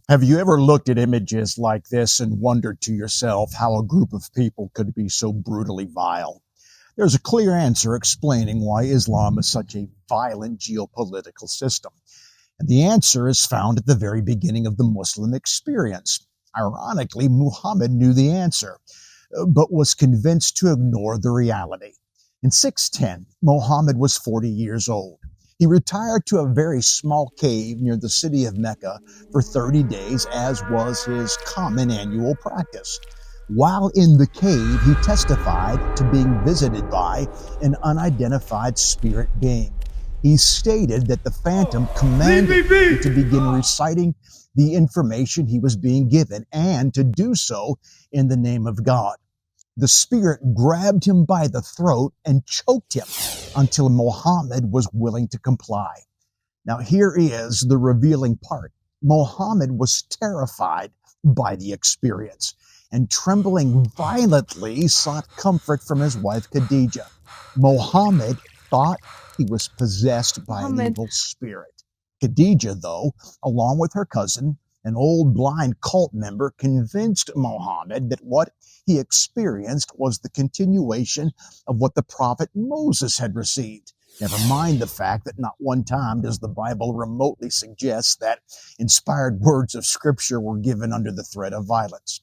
Have you ever looked at images like this and wondered to yourself how a group of people could be so brutally vile? There's a clear answer explaining why Islam is such a violent geopolitical system. And the answer is found at the very beginning of the Muslim experience. Ironically, Muhammad knew the answer, but was convinced to ignore the reality. In 610, Muhammad was 40 years old. He retired to a very small cave near the city of Mecca for 30 days, as was his common annual practice. While in the cave, he testified to being visited by an unidentified spirit being. He stated that the phantom commanded him to begin reciting the information he was being given and to do so in the name of God. The spirit grabbed him by the throat and choked him until Muhammad was willing to comply. Now here is the revealing part. Muhammad was terrified by the experience and trembling violently sought comfort from his wife Khadijah. Muhammad thought he was possessed by an evil spirit. Khadijah, though, along with her cousin, an old blind cult member, convinced Muhammad that what he experienced was the continuation of what the prophet Moses had received. Never mind the fact that not one time does the Bible remotely suggest that inspired words of Scripture were given under the threat of violence.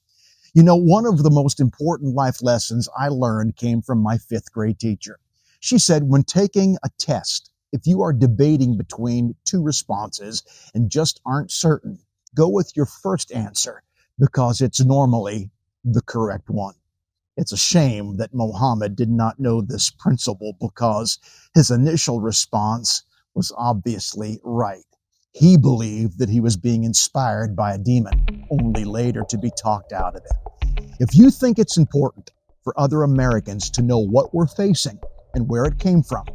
You know, one of the most important life lessons I learned came from my fifth grade teacher. She said, when taking a test, if you are debating between two responses and just aren't certain, go with your first answer because it's normally the correct one. It's a shame that Muhammad did not know this principle because his initial response was obviously right. He believed that he was being inspired by a demon, only later to be talked out of it. If you think it's important for other Americans to know what we're facing and where it came from,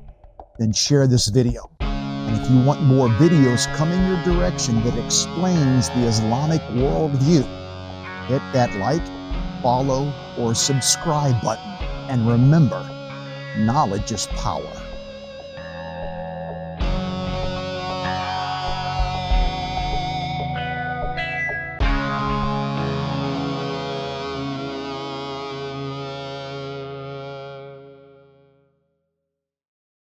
then share this video. And if you want more videos coming your direction that explains the Islamic worldview, hit that like, follow, or subscribe button. And remember, knowledge is power.